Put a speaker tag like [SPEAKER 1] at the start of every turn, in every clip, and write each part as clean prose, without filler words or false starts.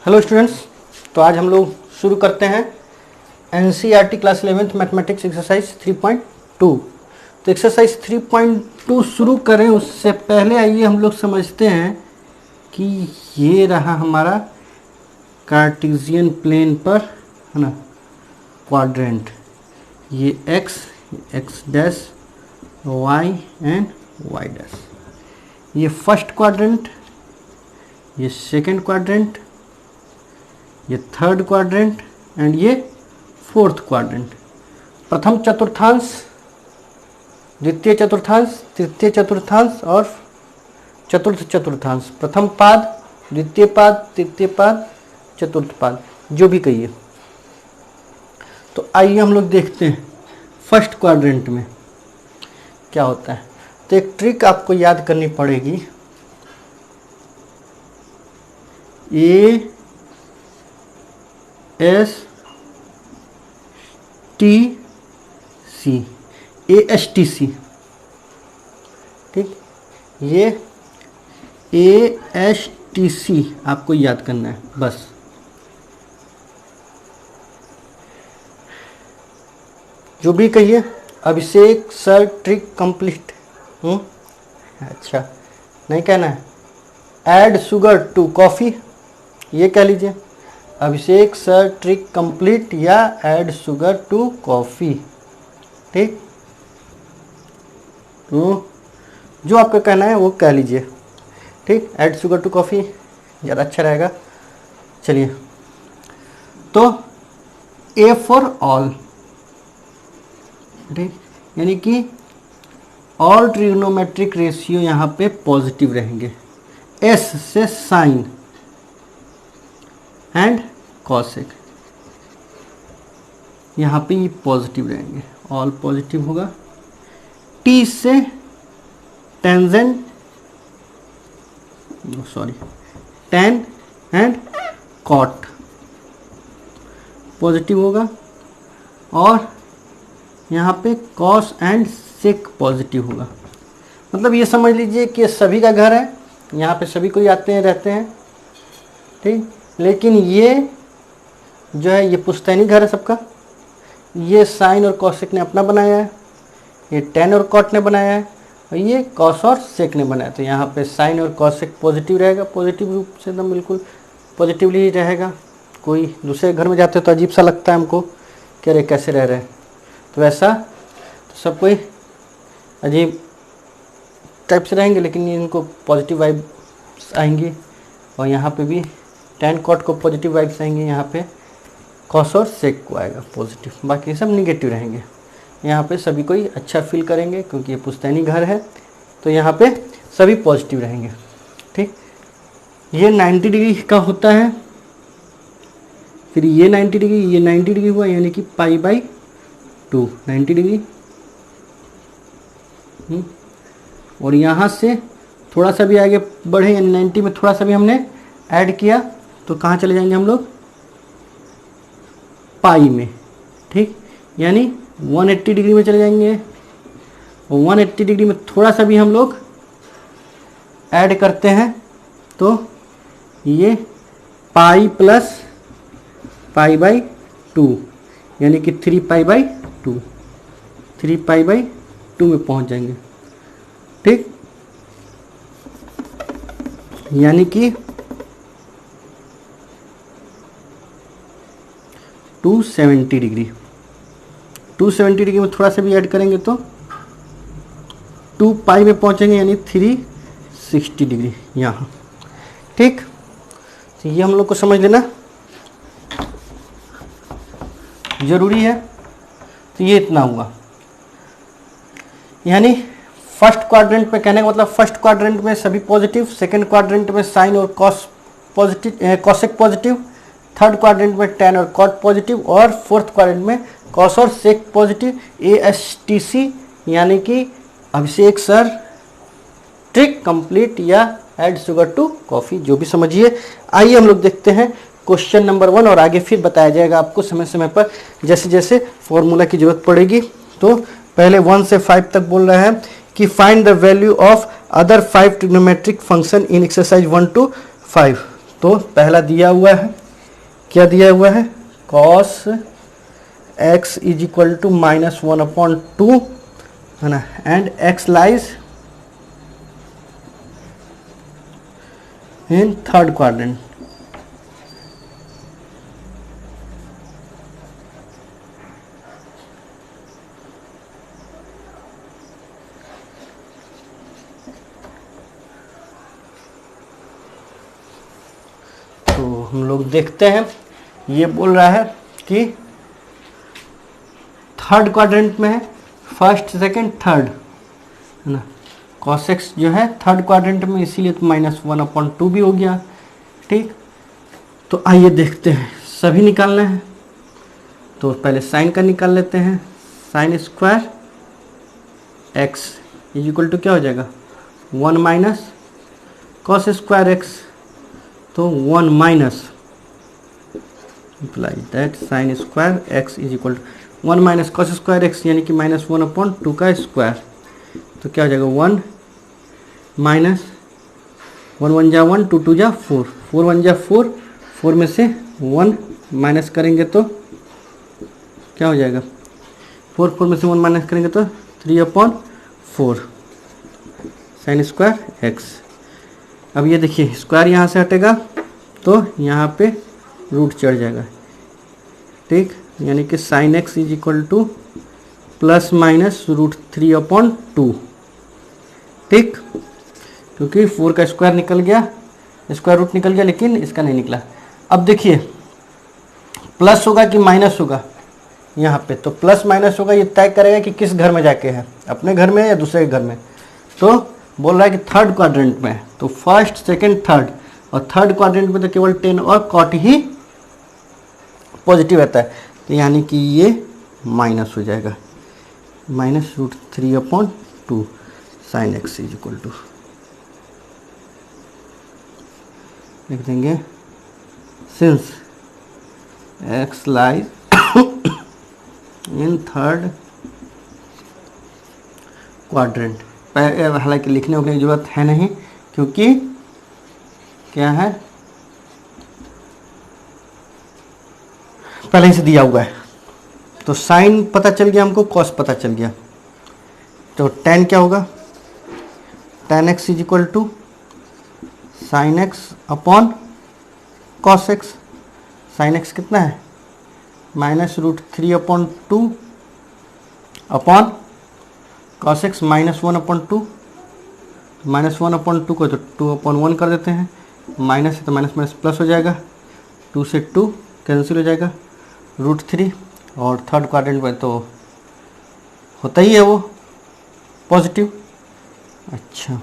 [SPEAKER 1] Hello students, तो आज हम लोग शुरू करते हैं NCERT class 11th mathematics exercise 3.2। तो एक्सरसाइज 3.2 शुरू करें उससे पहले आइए हम लोग समझते हैं कि ये रहा हमारा कार्टेशियन प्लेन पर, है ना, क्वाड्रेंट। ये X dash, Y and Y dash. ये फर्स्ट क्वाड्रेंट, ये सेकंड क्वाड्रेंट, ये थर्ड क्वाड्रेंट एंड ये फोर्थ क्वाड्रेंट। प्रथम चतुर्थांश, द्वितीय चतुर्थांश, तृतीय चतुर्थांश और चतुर्थ चतुर्थांश। प्रथम पाद, द्वितीय पाद, तृतीय पाद, चतुर्थ पाद, जो भी कहिए। तो आइए हम लोग देखते हैं फर्स्ट क्वाड्रेंट में क्या होता है। तो एक ट्रिक आपको याद करनी पड़ेगी। ASTC, ठीक, ये ASTC आपको याद करना है बस। जो भी कहिए। अभिषेक सर ट्रिक कंप्लीट। अच्छा, नहीं कहना है। ऐड शुगर टू कॉफ़ी, ये कह लीजिए। अभिषेक सर ट्रिक कंप्लीट या ऐड शुगर टू कॉफ़ी, ठीक। तो जो आपको कहना है वो कह लीजिए, ठीक। ऐड शुगर टू कॉफ़ी ज़्यादा अच्छा रहेगा। चलिए, तो A फॉर ऑल, ठीक, यानी कि ऑल ट्रिग्नोमेट्रिक रेशियो यहाँ पे पॉजिटिव रहेंगे। S से साइन एंड कॉसेक, यहाँ पे ये पॉजिटिव रहेंगे, ऑल पॉजिटिव होगा। T से tangent, tan and cot positive होगा। और यहाँ पे कॉस एंड सेक पॉजिटिव होगा। मतलब ये समझ लीजिए कि सभी का घर है, यहाँ पे सभी कोई आते हैं रहते हैं, ठीक। लेकिन ये जो है ये पुश्तैनी घर है सबका। ये साइन और कॉसेक ने अपना बनाया है, ये टेन और कॉट ने बनाया है, और ये कॉस और सेक ने बनाया। तो यहाँ पे साइन और कॉसेक पॉजिटिव रहेगा, पॉजिटिव रूप से एकदम बिल्कुल पॉजिटिवली ही रहेगा। कोई दूसरे घर में जाते तो अजीब सा लगता है हमको कि अरे कैसे रह रहे हैं, तो वैसा तो सब कोई अजीब टाइप से रहेंगे, लेकिन इनको पॉजिटिव वाइब्स आएंगी। और यहाँ पे भी टेन कॉट को पॉजिटिव वाइब्स आएंगे, यहाँ पे कॉस और सेक को आएगा पॉजिटिव, बाकी सब निगेटिव रहेंगे। यहाँ पे सभी कोई अच्छा फील करेंगे क्योंकि ये पुश्तैनी घर है, तो यहाँ पे सभी पॉजिटिव रहेंगे, ठीक। ये 90 डिग्री का होता है, फिर ये 90 डिग्री, ये 90 डिग्री हुआ, यानी कि π/2 90 डिग्री। और यहाँ से थोड़ा सा भी आगे बढ़े, 90 में थोड़ा सा भी हमने ऐड किया तो कहाँ चले जाएंगे हम लोग, पाई में, ठीक, यानी 180 डिग्री में चले जाएंगे। और 180 डिग्री में थोड़ा सा भी हम लोग ऐड करते हैं तो ये पाई प्लस π/2, यानी कि 3π/2, 3π/2 में पहुंच जाएंगे, ठीक। यानी कि 270 डिग्री। 270 डिग्री में थोड़ा सा भी ऐड करेंगे तो 2π में पहुंचेंगे, यानी 360 डिग्री यहाँ, ठीक। तो ये हम लोग को समझ लेना जरूरी है। तो ये इतना हुआ, यानी फर्स्ट क्वाड्रेंट में, कहने का मतलब फर्स्ट क्वाड्रेंट में सभी पॉजिटिव, सेकंड क्वाड्रेंट में साइन और cos positive, cosec positive, third quadrant में टेन और कॉट पॉजिटिव, और फोर्थ क्वाड्रेंट में कॉस और सेक पॉजिटिव। ASTC यानी कि अभिषेक सर ट्रिक कंप्लीट या ऐड शुगर टू कॉफ़ी, जो भी समझिए। आइए हम लोग देखते हैं क्वेश्चन नंबर 1, और आगे फिर बताया जाएगा आपको समय समय पर जैसे जैसे फॉर्मूला की जरूरत पड़ेगी। तो पहले 1 से 5 तक बोल रहा है कि find the value of other 5 trigonometric function in exercise 1 to 5। तो पहला दिया हुआ है, क्या दिया हुआ है, cos x is equal to -1/2 है ना, and x lies in third quadrant. तो हम लोग देखते हैं, ये बोल रहा है कि थर्ड क्वाड्रेंट में है, फर्स्ट सेकंड थर्ड है ना, cos x जो है थर्ड क्वाड्रेंट में, इसीलिए तो -1/2 भी हो गया। ठीक, तो आइए देखते हैं, सभी निकालना है। तो पहले साइन का निकाल लेते हैं, sine square x is equal to क्या हो जाएगा, 1 माइनस cos स्क्वायर x, तो 1 minus implies that sine square x is equal to 1 minus cos square x, यानी कि -1/2 का स्क्वायर। तो क्या हो जाएगा, 1 माइनस 1 1 जा 1, 2 2 जा 4, 4 1 जा 4, 4 में से 1 माइनस करेंगे तो क्या हो जाएगा, 4 4 में से 1 माइनस करेंगे तो 3/4 साइन स्क्वायर x। अब ये देखिए स्क्वायर यहाँ से हटेगा तो यहाँ पे रूट चढ़ जाएगा। ठीक, यानी कि sine x is equal to ±√3/2। ठीक, क्योंकि 4 का स्क्वायर निकल गया, स्क्वायर रूट निकल गया, लेकिन इसका नहीं निकला। अब देखिए प्लस होगा कि माइनस होगा, यहाँ पे तो प्लस माइनस होगा, ये तय करेगा कि किस घर में जाके है, अपने घर में या दूसरे के घर में। तो बोल रहा है कि थर्ड क्वाड्रेंट में, तो फर्स्ट सेकंड थर्ड, और थर्ड क्वाड्रेंट में तो केवल टेन और कॉट ही पॉजिटिव रहता है, तो यानी कि ये माइनस हो जाएगा, -√3/2 sine x is equal to, लिख देंगे since x lies in third quadrant. हालांकि लिखने की जरूरत है नहीं, क्योंकि क्या है, पहले से दिया हुआ है। तो साइन पता चल गया हमको, कॉस पता चल गया, तो tan क्या होगा, tan x is equal to sine x upon cos x। Sine x कितना है, -√3/2 अपॉन कॉस x -1/2, -1/2 को तो 2/1 कर देते हैं, माइनस है तो माइनस माइनस प्लस हो जाएगा, 2 से 2 कैंसिल हो जाएगा, √3, और थर्ड क्वाड्रेंट में तो होता ही है वो पॉजिटिव। अच्छा,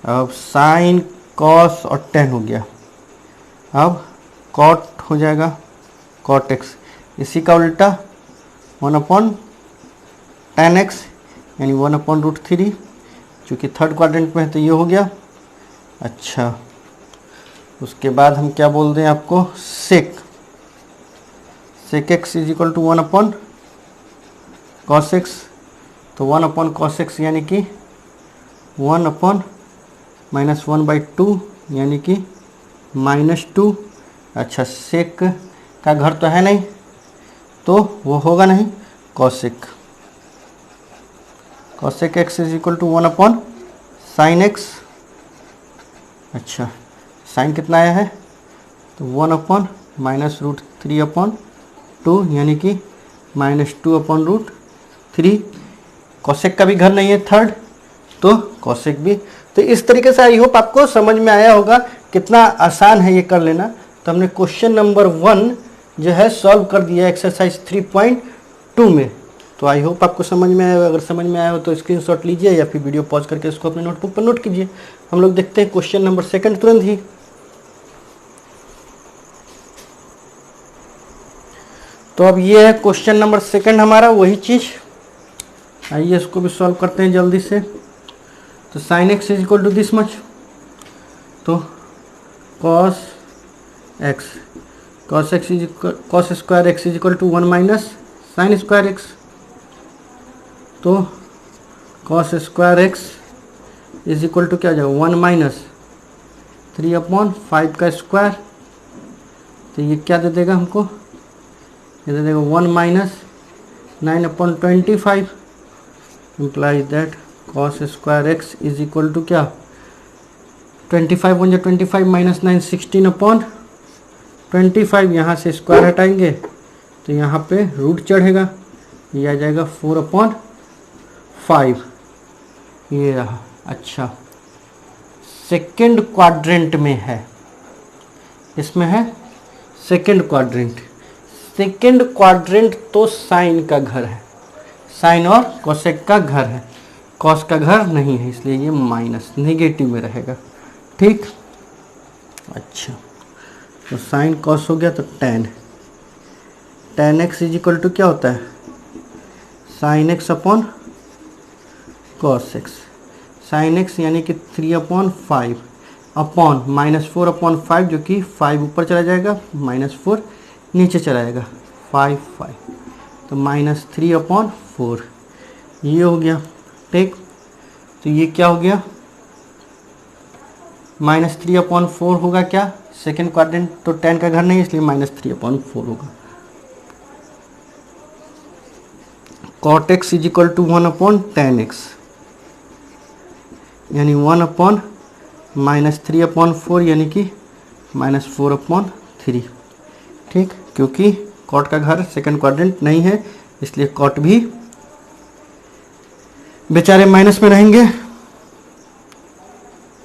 [SPEAKER 1] अब साइन कॉस और tan हो गया, अब कॉट हो जाएगा, कॉट x, इसी का उल्टा 1/tan x, यानी 1/√3, चूँकि थर्ड क्वाड्रेंट में है तो ये हो गया। अच्छा, उसके बाद हम क्या बोल दें आपको, sec x is equal to 1/cos x, तो 1/cos x यानी कि 1/-1/2 यानी कि -2। अच्छा, सेक का घर तो है नहीं, तो वो होगा नहीं, cosec x is equal to 1/sin x। अच्छा, साइन कितना आया है, तो 1/-√3/2 यानी कि -2/√3। cosec का भी घर नहीं है थर्ड, तो cosec भी। तो इस तरीके से आई होप आपको समझ में आया होगा, कितना आसान है ये कर लेना। तो हमने क्वेश्चन नंबर 1 जो है सॉल्व कर दिया एक्सरसाइज 3.2 में। तो आई होप आपको समझ में आया। अगर समझ में आया हो तो स्क्रीनशॉट लीजिए या फिर वीडियो पॉज करके इसको अपने नोटबुक पर नोट कीजिए। हम लोग देखते हैं क्वेश्चन नंबर 2 तुरंत ही। तो अब ये है क्वेश्चन नंबर 2 हमारा, वही चीज़। आइए इसको भी सॉल्व करते हैं जल्दी से। तो sine x is equal to this much, तो cos square x is equal to 1 minus sine square x. तो cos square x is equal to क्या हो जाएगा, 1 माइनस 3/5 का स्क्वायर, तो ये क्या दे देगा हमको, ये दे देगा 1 minus 9/25 implies that cos square x is equal to क्या, 25 1 25 माइनस 9 16/25। यहाँ से स्क्वायर हटाएंगे तो यहाँ पे रूट चढ़ेगा, ये आ जाएगा 4/5, ये रहा। अच्छा, सेकेंड क्वाड्रेंट में है, इसमें है सेकेंड क्वाड्रेंट। सेकेंड क्वाड्रेंट तो साइन का घर है, साइन और कोसेक का घर है, कॉस का घर नहीं है, इसलिए ये माइनस नेगेटिव में रहेगा। ठीक, अच्छा, तो साइन कॉस हो गया, तो tan x is equal to क्या होता है, sine x upon cos x। Sine x यानी कि 3/5 अपॉन -4/5, जो कि 5 ऊपर चला जाएगा, -4 नीचे चला जाएगा, 5 तो -3/4 ये हो गया। ठीक, तो ये क्या हो गया, -3/4 होगा क्या, सेकेंड क्वाड्रेंट तो tan का घर नहीं, इसलिए -3/4 होगा। cot x is equal to 1/tan x, यानी 1/-3/4 यानी कि -4/3। ठीक, क्योंकि cot का घर सेकेंड क्वाड्रेंट नहीं है, इसलिए cot भी बेचारे माइनस में रहेंगे।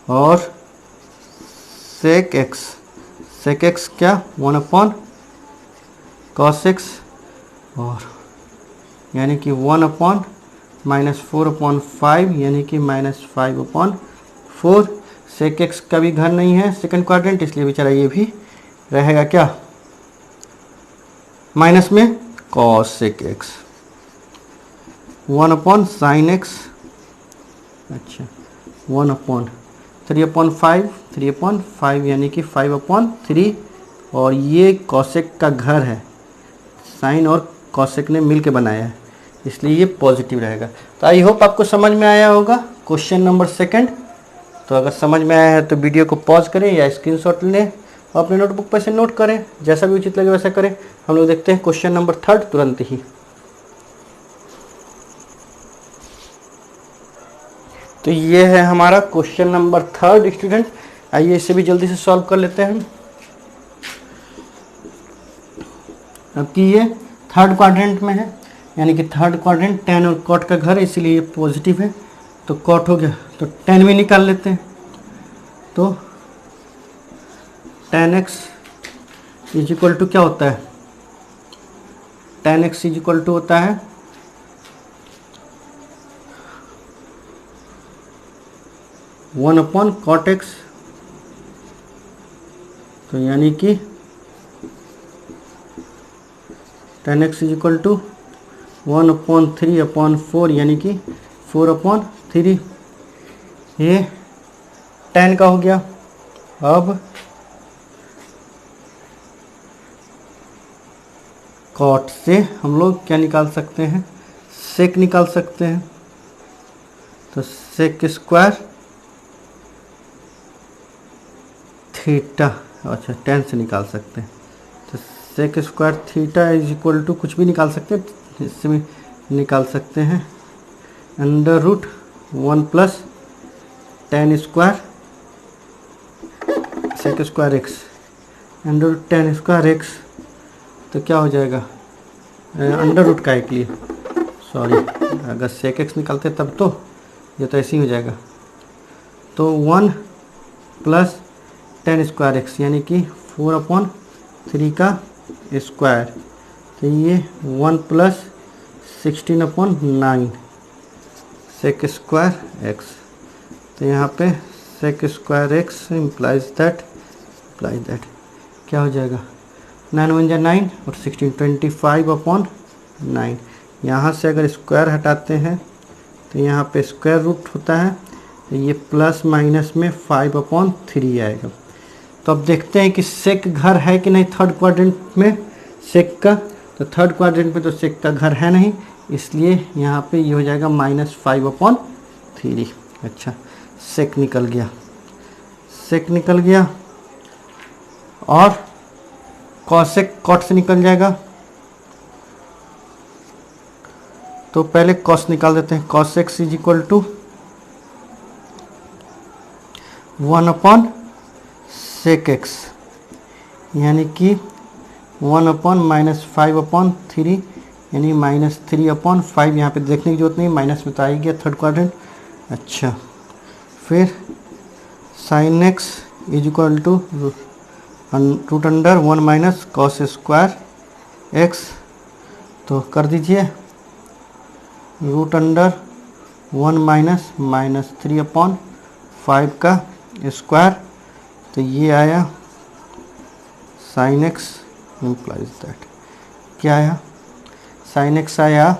[SPEAKER 1] और sec x क्या, 1/cos x, और यानी कि 1/-4/5 यानी कि -5/4। sec x का भी घर नहीं है सेकेंड क्वाड्रेंट, इसलिए बेचारा ये भी रहेगा क्या, माइनस में। cos sec x 1/sin x, अच्छा 1/3/5 यानी कि 5/3, और ये कॉसेक का घर है, साइन और कॉसेक ने मिलके बनाया है, इसलिए ये पॉजिटिव रहेगा। तो आई होप आपको समझ में आया होगा क्वेश्चन नंबर सेकंड। तो अगर समझ में आया है तो वीडियो को पॉज करें या स्क्रीनशॉट लें और अपने नोटबुक पर से नोट करें, जैसा भी उचित लगे वैसा करें। हम लोग देखते हैं क्वेश्चन नंबर थर्ड तुरंत ही। तो ये है हमारा क्वेश्चन नंबर थर्ड स्टूडेंट, आइए इसे भी जल्दी से सॉल्व कर लेते हैं। अब कि ये थर्ड क्वाड्रेंट में है, यानी कि थर्ड क्वाड्रेंट tan और cot का घर है, इसीलिए ये पॉजिटिव है, तो cot हो गया, तो tan भी निकाल लेते हैं। तो tan x is equal to क्या होता है, tan x is equal to होता है 1/cot x, तो यानी कि tan x is equal to 1/3/4 यानी कि 4/3, ये tan का हो गया। अब cot से हम लोग क्या निकाल सकते हैं, sec निकाल सकते हैं, तो sec स्क्वायर थीटा, अच्छा tan से निकाल सकते हैं, तो sec square theta is equal to कुछ भी निकाल सकते हैं, इससे भी निकाल सकते हैं √1 + tan square sec square x √tan square x, तो क्या हो जाएगा, अंडर का एक लिए, सॉरी, अगर sec x निकालते तब तो ये तो ऐसे ही हो जाएगा, तो 1 + tan स्क्वायर x यानी कि 4/3 का स्क्वायर, तो ये 1 + 16/9 sec स्क्वायर x, तो यहाँ पे sec square x implies that क्या हो जाएगा, 9 × 1 = 9 और 16 25/9। यहाँ से अगर स्क्वायर हटाते हैं तो यहाँ पे स्क्वायर रूट होता है, तो ये प्लस माइनस में 5/3 आएगा। तो अब देखते हैं कि सेक घर है कि नहीं थर्ड क्वाड्रेंट में सेक का, तो थर्ड क्वाड्रेंट में तो सेक का घर है नहीं, इसलिए यहाँ पे ये हो जाएगा -5/3। अच्छा, सेक निकल गया, सेक निकल गया और कॉसेक कॉट से निकल जाएगा। तो पहले कॉस निकाल देते हैं। Cos x is equal to 1 upon sec x, यानी कि 1 अपॉन -5/3 यानी -3/5। यहाँ पे देखने की जरूरत नहीं, माइनस में तो आ ही गया थर्ड क्वाड्रेंट। अच्छा, फिर sine x is equal to √1 minus cos square x. तो कर दीजिए √1 माइनस -3/5 का स्क्वायर। तो ये आया साइन एक्स इम्प्लाइज दैट, क्या आया, साइन एक्स आया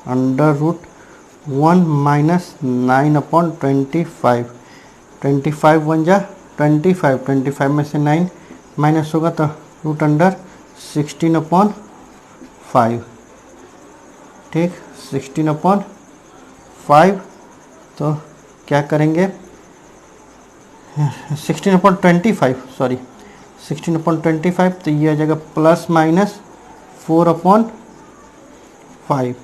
[SPEAKER 1] √1 माइनस 9/25। 25 बन जा 25 में से 9 माइनस होगा तो √16/5। ठीक, 16/5। तो क्या करेंगे, 16/25, सॉरी 16/25। तो ये आ जाएगा ±4/5।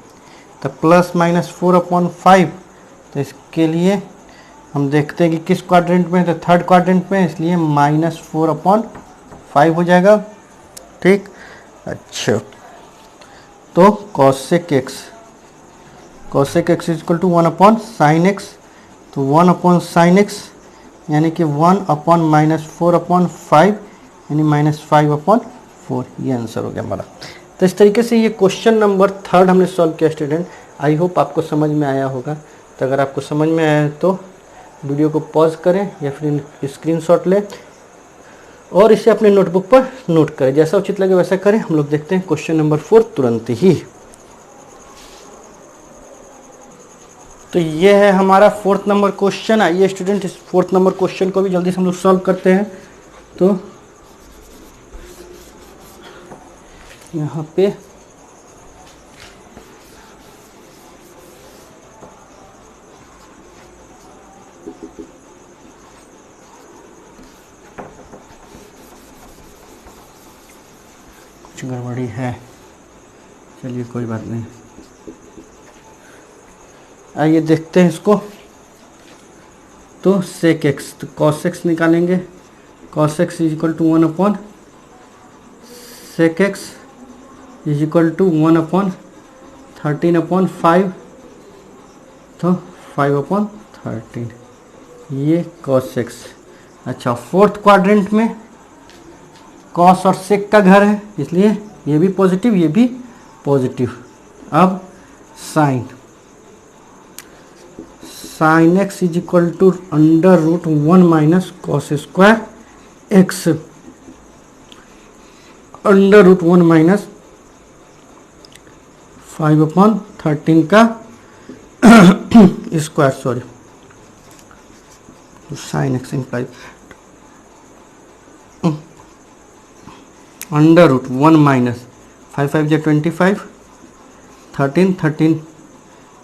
[SPEAKER 1] तो ±4/5। तो इसके लिए हम देखते हैं कि किस क्वाड्रेंट में, तो थर्ड क्वाड्रेंट में, इसलिए -4/5 हो जाएगा। ठीक, अच्छा, तो cosec x is equal to 1 upon sine x. तो 1 अपॉन साइन एक्स यानी कि 1 अपॉन -4/5 यानी -5/4। ये आंसर हो गया हमारा। तो इस तरीके से ये क्वेश्चन नंबर 3 हमने सॉल्व किया स्टूडेंट। आई होप आपको समझ में आया होगा। तो अगर आपको समझ में आया है तो वीडियो को पॉज करें या फिर स्क्रीनशॉट लें और इसे अपने नोटबुक पर नोट करें। जैसा उचित लगे वैसा करें। हम लोग देखते हैं क्वेश्चन नंबर 4 तुरंत ही। तो ये है हमारा 4th नंबर क्वेश्चन। आइए स्टूडेंट इस 4th नंबर क्वेश्चन को भी जल्दी से हम लोग सॉल्व करते हैं। तो यहाँ पे कुछ गड़बड़ी है, चलिए कोई बात नहीं। आइए देखते हैं इसको। तो सेक एक्स, तो कॉस एक्स निकालेंगे। Cos x is equal to 1 upon sec x is equal to 1 upon 13/5। तो 5/13 ये कॉस एक्स। अच्छा, 4th क्वाड्रेंट में कॉस और सेक का घर है, इसलिए ये भी पॉजिटिव ये भी पॉजिटिव। अब sine x is equal to √1 minus cos square x. √1 minus 5/13 का square, sorry, sine x implies √1 minus 5 जा 25, 13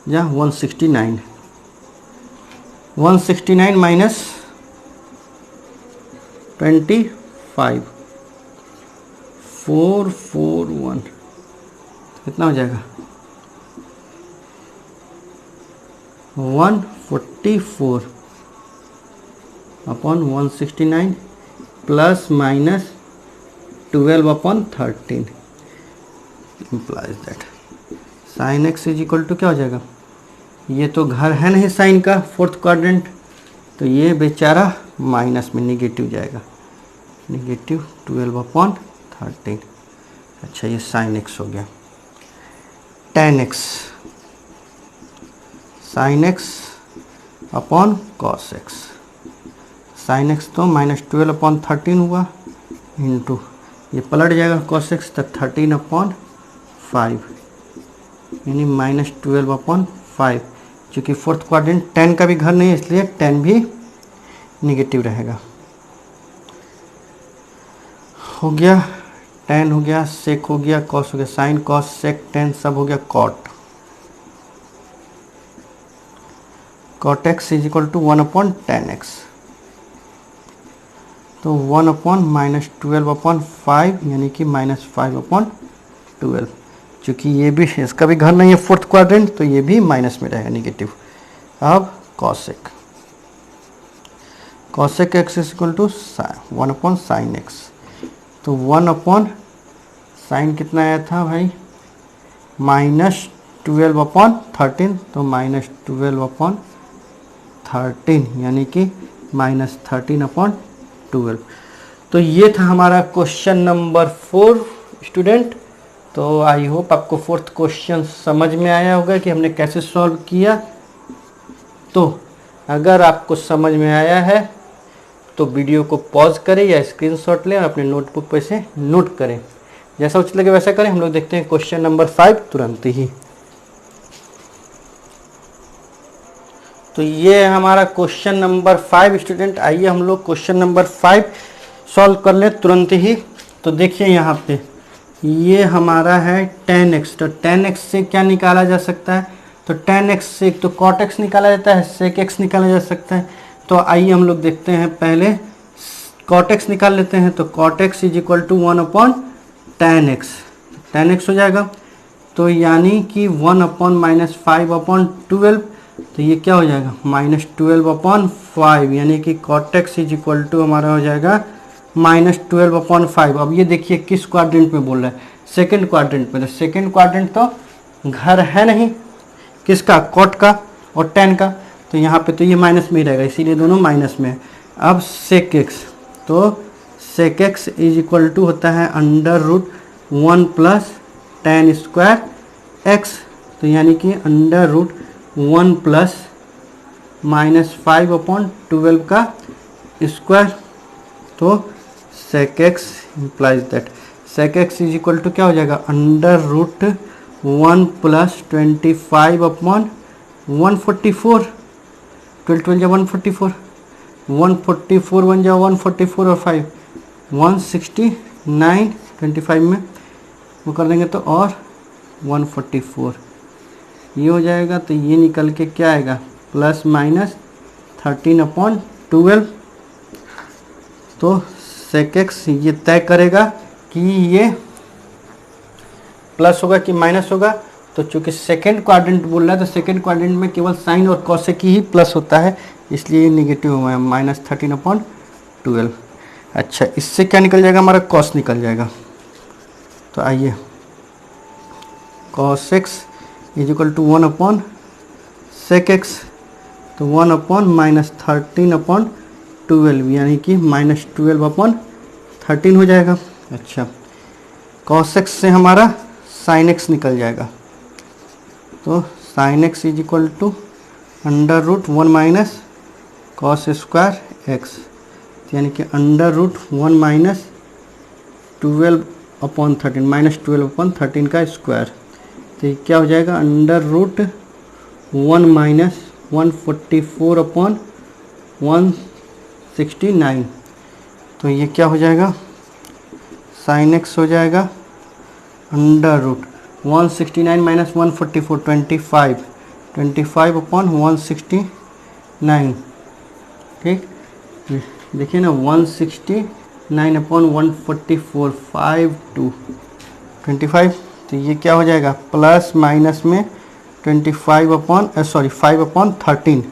[SPEAKER 1] जा 169 माइनस 25 441 कितना हो जाएगा 144/169 plus minus 12/13 implies that sine x is equal to क्या हो जाएगा, ये तो घर है नहीं साइन का 4th क्वाड्रेंट, तो ये बेचारा माइनस में निगेटिव जाएगा, -12/13। अच्छा, ये साइन एक्स हो गया। tan x sine x upon cos x. Sign x तो -12/13 हुआ इंटू ये पलट जाएगा कॉस एक्स तो 13/5 यानी -12/5। चूँकि 4th क्वाड्रेंट 10 का भी घर नहीं है इसलिए 10 भी निगेटिव रहेगा। हो गया, tan हो गया, सेक हो गया, कॉस हो गया, साइन कॉस सेक tan सब हो गया cot x is equal to 1/tan x। तो 1/-12/5 यानी कि -5/12। चूँकि ये भी इसका भी घर नहीं है फोर्थ क्वाड्रेंट, तो ये भी माइनस में रहेगा, निगेटिव। अब cosec x is equal to 1/sin x। तो 1/sin कितना आया था भाई, -12/13, तो -12/13 यानी कि -13/12। तो ये था हमारा क्वेश्चन नंबर 4 स्टूडेंट। तो आई होप आपको फोर्थ क्वेश्चन समझ में आया होगा कि हमने कैसे सॉल्व किया। तो अगर आपको समझ में आया है तो वीडियो को पॉज करें या स्क्रीनशॉट लें और अपने नोटबुक पर इसे नोट करें। जैसा उचित लगे वैसा करें। हम लोग देखते हैं क्वेश्चन नंबर 5 तुरंत ही। तो ये हमारा क्वेश्चन नंबर 5 स्टूडेंट। आइए हम लोग क्वेश्चन नंबर 5 सॉल्व कर लें तुरंत ही। तो देखिए यहाँ पे ये हमारा है tan x। तो tan x से क्या निकाला जा सकता है, तो tan x से एक तो cot x निकाला जाता है, sec x निकाला जा सकता है। तो आइए हम लोग देखते हैं, पहले cot x निकाल लेते हैं। तो cot x is equal to 1/tan x, tan x हो जाएगा। तो यानी कि 1/-5/12, तो ये क्या हो जाएगा -12/5, यानी कि cot x is equal to हमारा हो जाएगा -12/5। अब ये देखिए किस क्वाड्रेंट में बोल रहा है, सेकंड क्वाड्रेंट में। तो सेकंड क्वाड्रेंट तो घर है नहीं किसका, कॉट का और tan का, तो यहाँ पे तो ये माइनस में ही रहेगा, इसीलिए दोनों माइनस में है। अब sec x, तो sec x is equal to होता है √1 + tan² x, तो यानी कि √1 + -5/12 का स्क्वायर। तो sec x implies that sec x is equal to क्या हो जाएगा √1 + 25/144। 12 जा 144, 144 बन जाओ 144 और 5 169, 25 में वो कर देंगे तो और 144 ये हो जाएगा। तो ये निकल के क्या आएगा ±13/12। तो sec x ये तय करेगा कि ये प्लस होगा कि माइनस होगा। तो चूंकि सेकंड क्वाड्रेंट बोल रहा है, तो सेकंड क्वाड्रेंट में केवल साइन और कॉसेक ही प्लस होता है, इसलिए ये निगेटिव हुआ है -13/12। अच्छा, इससे क्या निकल जाएगा, हमारा कॉस निकल जाएगा। तो आइए cos x is equal to 1/sec x, तो 1/-13/12 यानी कि -12/13 हो जाएगा। अच्छा, cos x से हमारा sin x निकल जाएगा। तो sin x is equal to √1 - cos² x, यानी कि √1 - 12/13 -12/13 का स्क्वायर। तो ये क्या हो जाएगा √1 - 144/169। तो ये क्या हो जाएगा sin x हो जाएगा √169 - 144 25/169। ठीक, देखिए ना 169/144 5/25। तो ये क्या हो जाएगा प्लस माइनस में 5/13।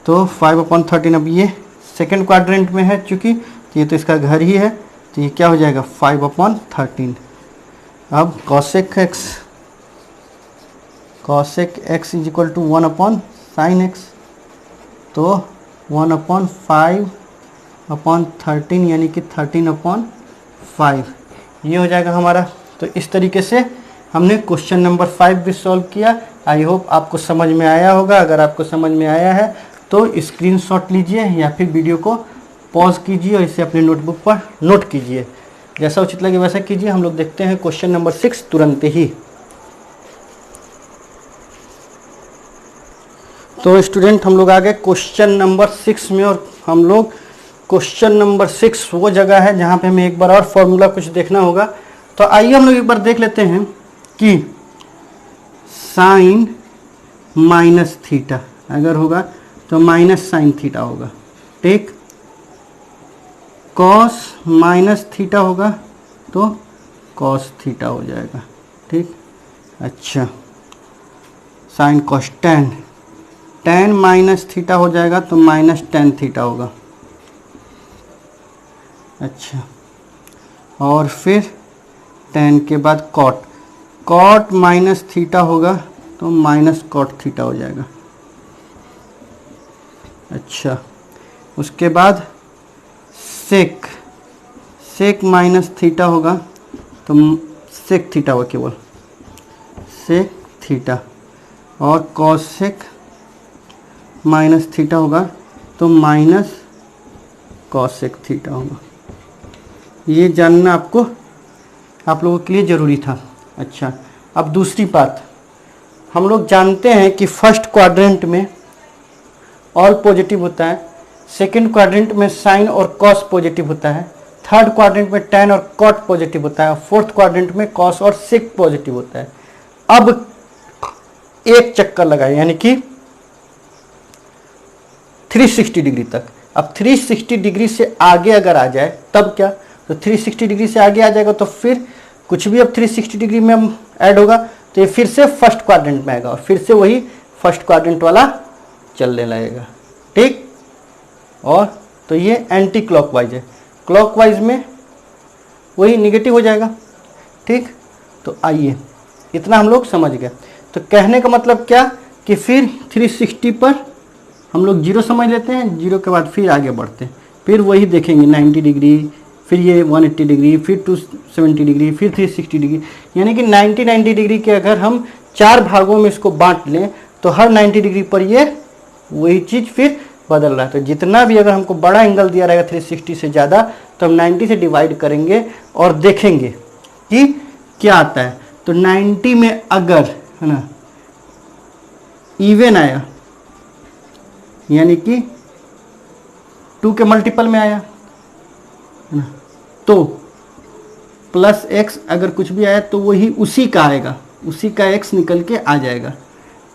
[SPEAKER 1] तो 5/13 अब ये सेकंड क्वाड्रेंट में है चूँकि, तो ये तो इसका घर ही है, तो ये क्या हो जाएगा 5/13। अब cosec x is equal to 1/sin x, तो 1/5/13 यानी कि 13/5 ये हो जाएगा हमारा। तो इस तरीके से हमने क्वेश्चन नंबर 5 भी सॉल्व किया। आई होप आपको समझ में आया होगा। अगर आपको समझ में आया है तो स्क्रीनशॉट लीजिए या फिर वीडियो को पॉज कीजिए और इसे अपने नोटबुक पर नोट कीजिए। जैसा उचित लगे वैसा कीजिए। हम लोग देखते हैं क्वेश्चन नंबर 6 तुरंत ही। तो स्टूडेंट हम लोग आ गए क्वेश्चन नंबर 6 में, और हम लोग क्वेश्चन नंबर 6 वो जगह है जहाँ पे हमें एक बार और फॉर्मूला कुछ देखना होगा। तो आइए हम लोग एक बार देख लेते हैं कि साइन माइनस थीटा अगर होगा तो माइनस साइन थीटा होगा। ठीक, कॉस माइनस थीटा होगा तो कॉस थीटा हो जाएगा। ठीक, अच्छा sine cos tan, ten minus theta हो जाएगा तो माइनस टेन थीटा होगा। अच्छा, और फिर टेन के बाद कॉट, कॉट माइनस थीटा होगा तो माइनस कॉट थीटा हो जाएगा। अच्छा, उसके बाद सेक, सेक माइनस थीटा होगा तो सेक थीटा होगा, केवल सेक थीटा, और कॉसेक माइनस थीटा होगा तो माइनस कॉसेक थीटा होगा। ये जानना आपको, आप लोगों के लिए ज़रूरी था। अच्छा, अब दूसरी बात, हम लोग जानते हैं कि फर्स्ट क्वाड्रेंट में ऑल पॉजिटिव होता है, सेकंड क्वाड्रेंट में साइन और कॉस पॉजिटिव होता है, थर्ड क्वाड्रेंट में टेन और कॉट पॉजिटिव होता है, फोर्थ क्वाड्रेंट में कॉस और सेक पॉजिटिव होता है। अब एक चक्कर लगाए, यानी कि 360 डिग्री तक। अब 360 डिग्री से आगे अगर आ जाए तब क्या, तो 360 डिग्री से आगे आ जाएगा तो फिर कुछ भी अब 360 डिग्री में ऐड होगा तो ये फिर से फर्स्ट क्वाड्रेंट में आएगा और फिर से वही फर्स्ट क्वाड्रेंट वाला चलने लगेगा। ठीक, और तो ये एंटी क्लॉकवाइज है, क्लॉकवाइज में वही निगेटिव हो जाएगा। ठीक, तो आइए इतना हम लोग समझ गए। तो कहने का मतलब क्या कि फिर 360 पर हम लोग जीरो समझ लेते हैं, जीरो के बाद फिर आगे बढ़ते हैं, फिर वही देखेंगे 90 डिग्री, फिर ये 180 डिग्री, फिर 270 डिग्री, फिर 360 डिग्री, यानी कि 90 डिग्री के अगर हम 4 भागों में इसको बांट लें तो हर 90 डिग्री पर ये वही चीज़ फिर बदल रहा है। तो जितना भी अगर हमको बड़ा एंगल दिया रहेगा 360 से ज़्यादा तो हम 90 से डिवाइड करेंगे और देखेंगे कि क्या आता है। तो 90 में अगर है ना इवन आया, यानी कि 2 के मल्टीपल में आया है ना, तो प्लस एक्स अगर कुछ भी आया तो वही उसी का आएगा, उसी का एक्स निकल के आ जाएगा।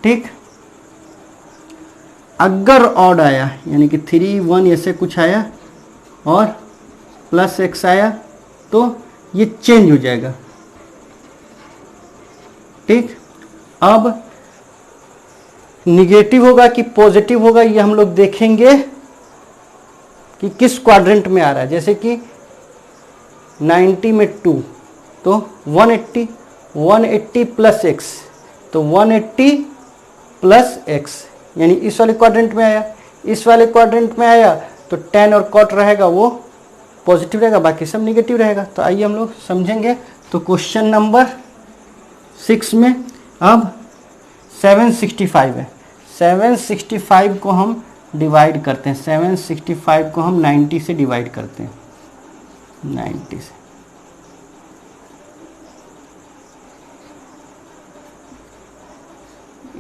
[SPEAKER 1] ठीक, अगर ऑड आया यानी कि 3 1 ऐसे कुछ आया और प्लस एक्स आया तो ये चेंज हो जाएगा। ठीक, अब निगेटिव होगा कि पॉजिटिव होगा ये हम लोग देखेंगे कि किस क्वाड्रेंट में आ रहा है। जैसे कि 90 में 2 तो 180, 180 प्लस एक्स तो 180 प्लस एक्स, यानी इस वाले क्वाड्रेंट में आया। इस वाले क्वाड्रेंट में आया तो टेन और कॉट रहेगा वो पॉजिटिव रहेगा, बाकी सब निगेटिव रहेगा। तो आइए हम लोग समझेंगे। तो क्वेश्चन नंबर 6 में अब 765 है, 765 को हम डिवाइड करते हैं, 765 को हम 90 से डिवाइड करते हैं, 90 से।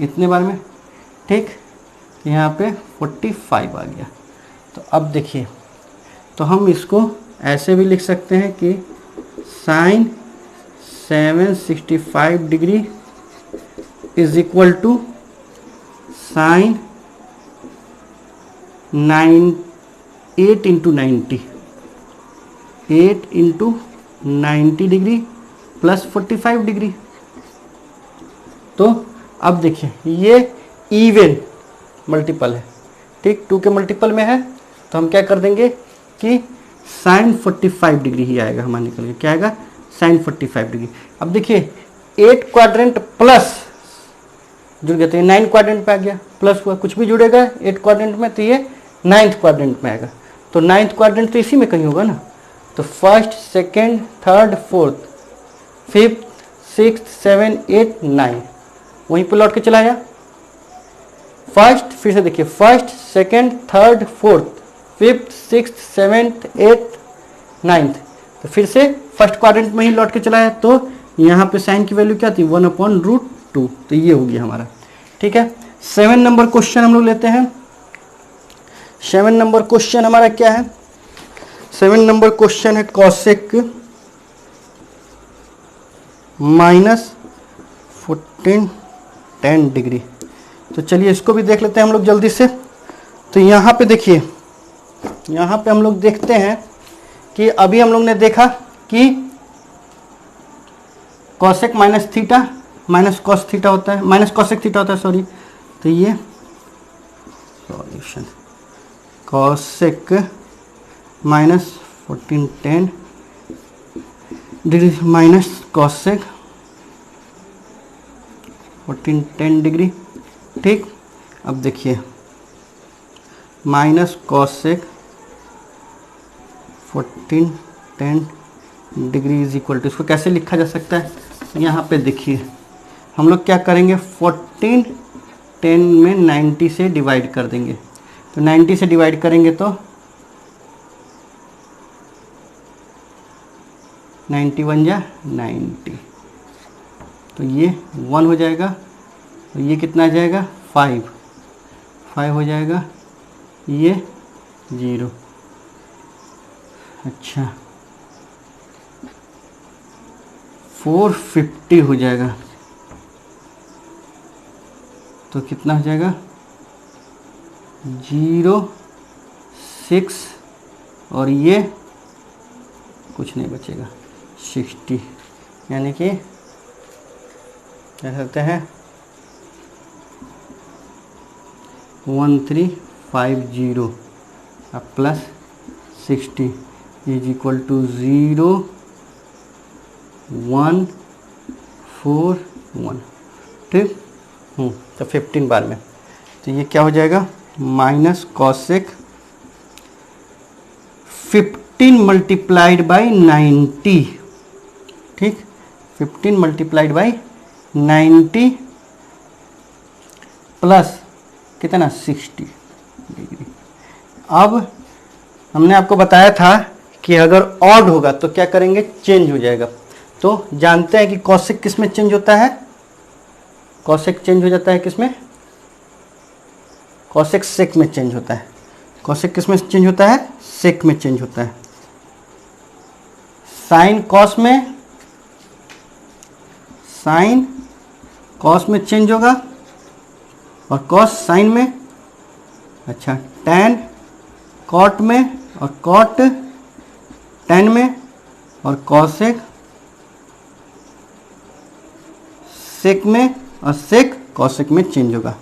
[SPEAKER 1] इतने बार में ठीक, यहाँ पे 45 आ गया। तो अब देखिए, तो हम इसको ऐसे भी लिख सकते हैं कि sine 765 degree is equal to sine 8 into 90, 8 into 90 degree plus 45 degree. तो अब देखिए ये इवन मल्टीपल है। ठीक, 2 के मल्टीपल में है तो हम क्या कर देंगे कि साइन 45 डिग्री ही आएगा हमारा निकल के, क्या आएगा साइन 45 डिग्री। अब देखिए 8 क्वाड्रेंट प्लस जुड़ गया तो ये 9 क्वाड्रेंट पे आ गया, प्लस हुआ कुछ भी जुड़ेगा 8 क्वाड्रेंट में तो ये 9th क्वाड्रेंट में आएगा। तो 9th क्वाड्रेंट तो इसी में कहीं होगा ना। तो first, second, third, fourth, fifth, sixth, 7, 8, 9 वहीं पर लौट के चला आया। फर्स्ट, फिर से देखिए first, second, third, fourth, fifth, sixth, 7th, 8th, 9th, तो फिर से फर्स्ट क्वाड्रेंट में ही लौट के चला आया। तो यहाँ पे साइन की वैल्यू क्या थी 1/√2, तो ये हो गया हमारा। ठीक है, 7 नंबर क्वेश्चन हम लोग लेते हैं। 7 नंबर क्वेश्चन हमारा क्या है, 7 नंबर क्वेश्चन है कॉसेक माइनस 14 डिग्री। तो चलिए इसको भी देख लेते हैं हम लोग जल्दी से। तो यहाँ पे देखिए, यहाँ पे हम लोग देखते हैं कि अभी हम लोग ने देखा कि cosec minus theta minus cos theta होता है, माइनस कॉसेक थीटा होता है, सॉरी। तो ये solution cosec minus 1410 degree minus cosec 1410 degree, ठीक। अब देखिए minus cosec 1410 degree is equal to, इसको कैसे लिखा जा सकता है, यहाँ पे देखिए हम लोग क्या करेंगे, 1410 में 90 से डिवाइड कर देंगे। तो 90 से डिवाइड करेंगे तो 91 जा 90, तो ये 1 हो जाएगा, तो ये कितना आ जाएगा 5 हो जाएगा, ये 0। अच्छा 450 हो जाएगा, तो कितना हो जाएगा 0 6 और ये कुछ नहीं बचेगा 60, यानी कि क्या कहते हैं 1350 अब प्लस 60 इज इक्वल टू 0141, ठीक। तो 15 बार में, तो ये क्या हो जाएगा माइनस कॉसेक 15 मल्टीप्लाइड बाई 90, ठीक। 15 मल्टीप्लाइड बाई 90 प्लस कितना 60 डिग्री। अब हमने आपको बताया था कि अगर ऑड होगा तो क्या करेंगे, चेंज हो जाएगा। तो जानते हैं कि कॉसेक किस में चेंज होता है, कॉसेक चेंज हो जाता है किस में, कॉसेक सेक में चेंज होता है। कॉसेक किस में चेंज होता है, सेक में चेंज होता है। साइन कॉस में, साइन कॉस में चेंज होगा और कॉस साइन में, अच्छा टैन कॉट में और कॉट टैन में, और कॉसेक सेक में और सेक कॉसेक में चेंज होगा।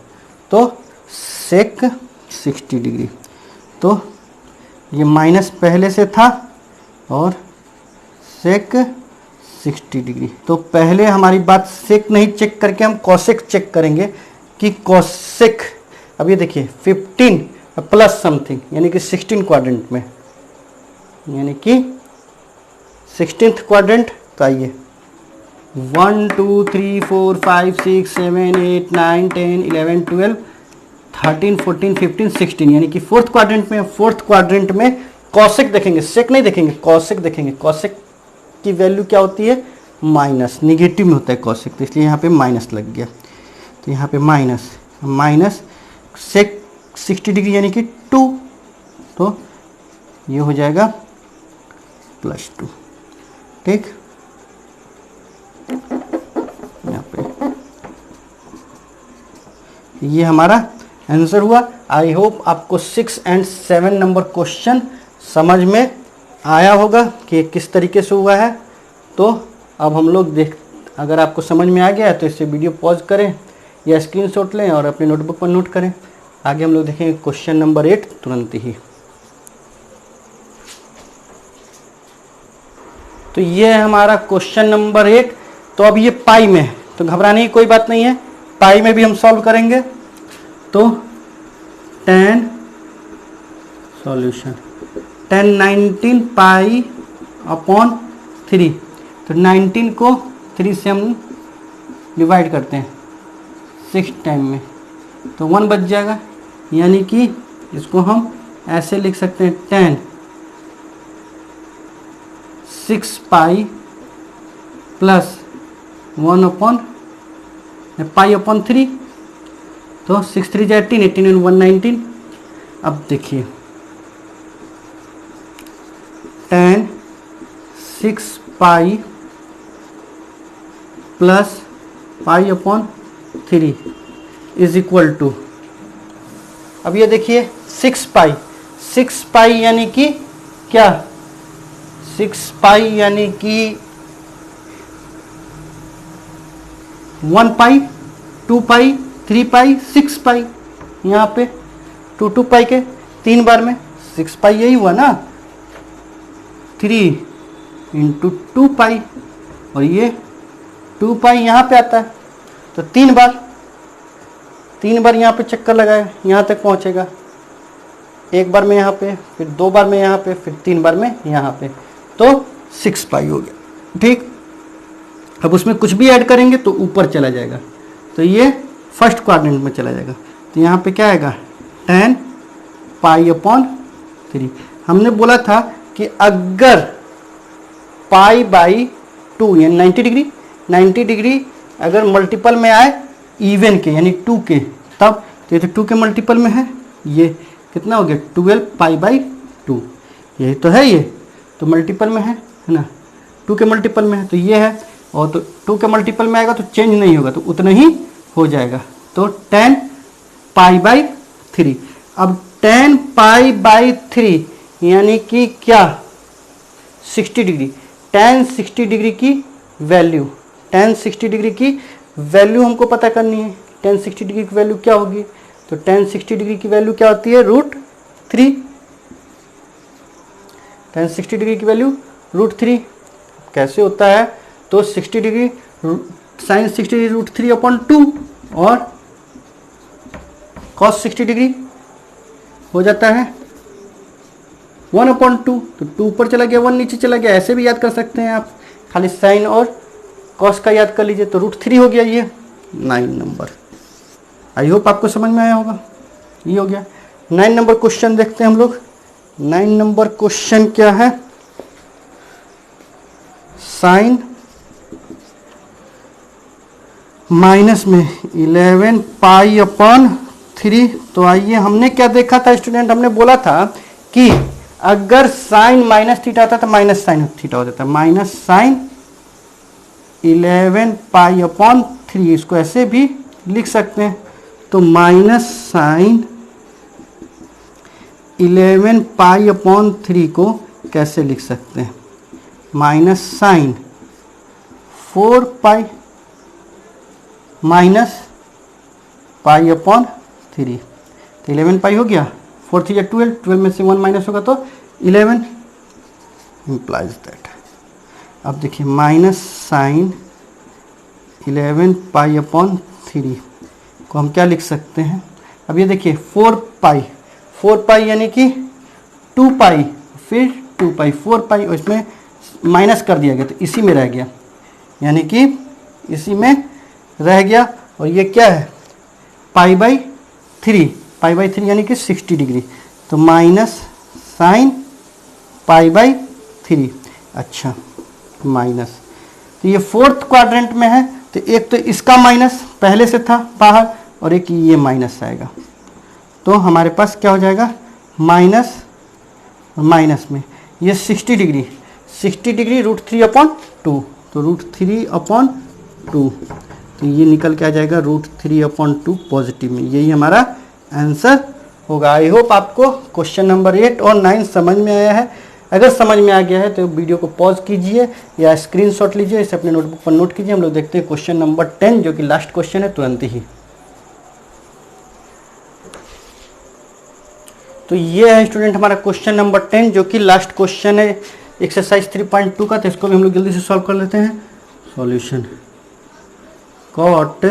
[SPEAKER 1] तो सेक 60 डिग्री, तो ये माइनस पहले से था और सेक 60 डिग्री। तो पहले हमारी बात सेक नहीं चेक करके हम कॉसेक चेक करेंगे कि कॉसेक, अब ये देखिए 15 प्लस समथिंग यानी कि 16 क्वाड्रेंट में, यानी कि 16th क्वाड्रेंट। तो आइए 1 2 3 4 5 6 7 8 9 10 11 12 13 14 15 16 यानी कि 4th क्वाड्रेंट में। 4th क्वाड्रेंट में कॉसेक देखेंगे, सेक नहीं देखेंगे, कॉसेक देखेंगे। कॉसेक की वैल्यू क्या होती है, माइनस, निगेटिव में होता है कॉसेक, तो इसलिए यहाँ पे माइनस लग गया। तो यहाँ पे माइनस माइनस सेक 60 डिग्री यानी कि 2, तो ये हो जाएगा +2, ठीक। यहाँ पे ये हमारा आंसर हुआ। आई होप आपको 6 और 7 नंबर क्वेश्चन समझ में आया होगा कि किस तरीके से हुआ है। तो अब हम लोग अगर आपको समझ में आ गया है तो इसे वीडियो पॉज करें या स्क्रीनशॉट लें और अपनी नोटबुक पर नोट करें। आगे हम लोग देखेंगे क्वेश्चन नंबर 8 तुरंत ही। तो ये है हमारा क्वेश्चन नंबर 8। तो अब ये पाई में है, तो घबराने की कोई बात नहीं है, पाई में भी हम सॉल्व करेंगे। तो 10 सॉल्यूशन 10 19 पाई अपॉन 3, तो 19 को 3 से हम डिवाइड करते हैं 6 टाइम में, तो 1 बच जाएगा। यानी कि इसको हम ऐसे लिख सकते हैं 10 6 pi plus 1 upon pi upon 3, तो 6 3 18 18 1 19। अब देखिए 10 6 pi plus pi upon 3 is equal to, अब ये देखिए 6 पाई यानी कि क्या 6 पाई यानी कि 1 पाई, 2 पाई, 3 पाई, 6 पाई। यहाँ पे 2 पाई के 3 बार में 6 पाई यही हुआ ना, 3 इंटू 2 पाई, और ये 2 पाई यहाँ पे आता है, तो 3 बार यहाँ पे चक्कर लगाए, यहाँ तक पहुँचेगा। एक बार में यहाँ पे, फिर 2 बार में यहाँ पे, फिर 3 बार में यहाँ पे, तो 6 पाई हो गया। ठीक, अब उसमें कुछ भी ऐड करेंगे तो ऊपर चला जाएगा, तो ये फर्स्ट क्वाड्रेंट में चला जाएगा। तो यहाँ पे क्या आएगा 10 पाई अपॉन 3। हमने बोला था कि अगर पाई बाई 2 यानी 90 डिग्री अगर मल्टीपल में आए इवन के यानी 2 के, तब तो ये तो 2 के मल्टीपल में है, ये कितना हो गया 12 पाई बाई 2, यही तो है, ये तो मल्टीपल में है ना, 2 के मल्टीपल में है, तो ये है, और तो 2 के मल्टीपल में आएगा तो चेंज नहीं होगा, तो उतना ही हो जाएगा, तो 10 पाई बाई 3। अब 10 पाई बाई 3 यानी कि क्या 60 डिग्री, tan 60 डिग्री की वैल्यू, tan 60 डिग्री की वैल्यू हमको पता करनी है। tan 60 डिग्री की वैल्यू क्या होगी, तो tan 60 डिग्री की वैल्यू क्या होती है √3। tan 60 डिग्री की वैल्यू √3 कैसे होता है, तो 60 डिग्री sin 60 डिग्री √3 अपॉन 2 और cos 60 डिग्री हो जाता है 1 अपॉन 2, तो 2 ऊपर चला गया 1 नीचे चला गया, ऐसे भी याद कर सकते हैं आप, खाली साइन और कॉस का याद कर लीजिए, तो √3 हो गया ये 9 नंबर। आई होप आपको समझ में आया होगा, ये हो गया 9 नंबर क्वेश्चन। देखते हैं हम लोग 9 नंबर क्वेश्चन क्या है, साइन माइनस में 11 पाई अपॉन 3। तो आइए, हमने क्या देखा था स्टूडेंट, हमने बोला था कि अगर साइन माइनस थीटा आता तो माइनस साइन थीटा हो जाता है, माइनस साइन 11 पाई अपॉन 3, इसको ऐसे भी लिख सकते हैं, तो माइनस साइन 11 पाई अपॉन 3 को कैसे लिख सकते हैं, minus sine 4 pi minus pi upon 3, तो 11 पाई हो गया, 4 3 12, 12 में से 1 माइनस होगा तो 11 इम्प्लाइज दैट। अब देखिए माइनस साइन 11 पाई अपॉन 3 को हम क्या लिख सकते हैं, अब ये देखिए 4 पाई यानी कि 2 पाई, फिर 2 पाई 4 पाई, और इसमें माइनस कर दिया गया तो इसी में रह गया, यानी कि इसी में रह गया, और ये क्या है पाई बाई 3 यानी कि 60 डिग्री, तो माइनस साइन पाई बाई 3। अच्छा माइनस, तो ये 4th क्वाड्रेंट में है, तो एक तो इसका माइनस पहले से था बाहर, और एक ये माइनस आएगा, तो हमारे पास क्या हो जाएगा माइनस माइनस में ये 60 डिग्री √3 अपॉन 2, तो √3 अपॉन 2, तो ये निकल के आ जाएगा √3 अपॉन 2 पॉजिटिव में, यही हमारा आंसर होगा। आई होप आपको क्वेश्चन नंबर 8 और 9 समझ में आया है। अगर समझ में आ गया है तो वीडियो को पॉज कीजिए या स्क्रीनशॉट लीजिए, इसे अपने नोटबुक पर नोट कीजिए। हम लोग देखते हैं क्वेश्चन नंबर 10 जो कि लास्ट क्वेश्चन है तुरंत ही। तो ये है स्टूडेंट हमारा क्वेश्चन नंबर 10 जो कि लास्ट क्वेश्चन है एक्सरसाइज 3.2 का, तो इसको भी हम लोग जल्दी से सॉल्व कर लेते हैं। सॉल्यूशन कॉट,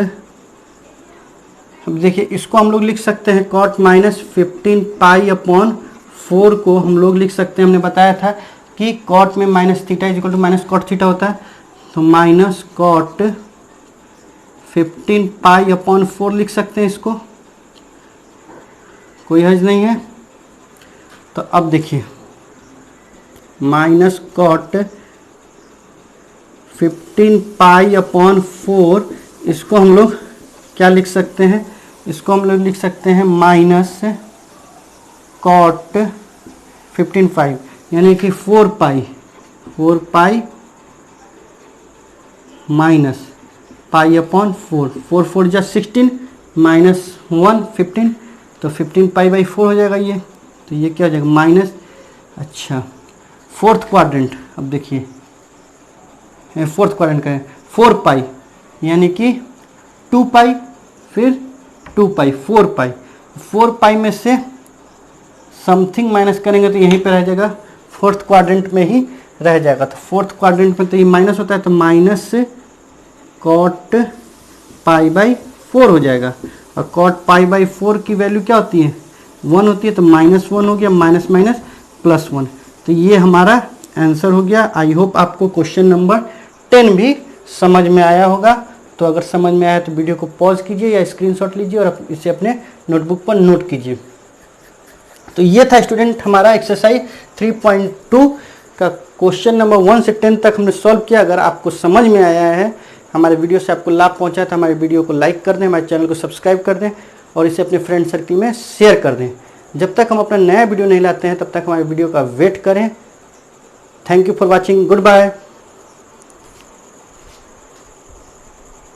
[SPEAKER 1] अब देखिए इसको हम लोग लिख सकते हैं कॉट माइनस 15 पाई अपॉन 4 को हम लोग लिख सकते हैं, हमने बताया था कि कॉट में minus theta is equal to minus cot theta होता है, तो माइनस कॉट 15 पाई अपॉन 4 लिख सकते हैं इसको, कोई हर्ज नहीं है। तो अब देखिए माइनस कॉट 15 पाई अपॉन 4, इसको हम लोग क्या लिख सकते हैं, इसको हम लोग लिख सकते हैं माइनस कॉट 15 पाई यानी कि 4 पाई माइनस पाई अपॉन 4, 4 4 जा 16 माइनस 1 15, तो 15 पाई बाई 4 हो जाएगा ये, तो ये क्या हो जाएगा माइनस, अच्छा फोर्थ क्वाड्रेंट, अब देखिए फोर्थ क्वाड्रेंट का है 4 पाई, यानी कि 2 पाई फिर 2 पाई 4 पाई। 4 पाई में से समथिंग माइनस करेंगे तो यहीं पे रह जाएगा, फोर्थ क्वाड्रेंट में ही रह जाएगा। तो फोर्थ क्वाड्रेंट में तो ये माइनस होता है, तो माइनस कॉट पाई बाई 4 हो जाएगा। और कॉट पाई बाई 4 की वैल्यू क्या होती है, 1 होती है, तो -1 हो गया, माइनस माइनस +1। तो ये हमारा आंसर हो गया। आई होप आपको क्वेश्चन नंबर 10 भी समझ में आया होगा। तो अगर समझ में आया तो वीडियो को पॉज कीजिए या स्क्रीनशॉट लीजिए और इसे अपने नोटबुक पर नोट कीजिए। तो ये था स्टूडेंट हमारा एक्सरसाइज 3.2 का क्वेश्चन नंबर 1 से 10 तक हमने सॉल्व किया। अगर आपको समझ में आया है, हमारे वीडियो से आपको लाभ पहुंचा है, तो हमारे वीडियो को लाइक कर दें, हमारे चैनल को सब्सक्राइब कर दें और इसे अपने फ्रेंड सर्कल में शेयर कर दें। जब तक हम अपना नया वीडियो नहीं लाते हैं तब तक हमारे वीडियो का वेट करें। Thank you for watching, good bye.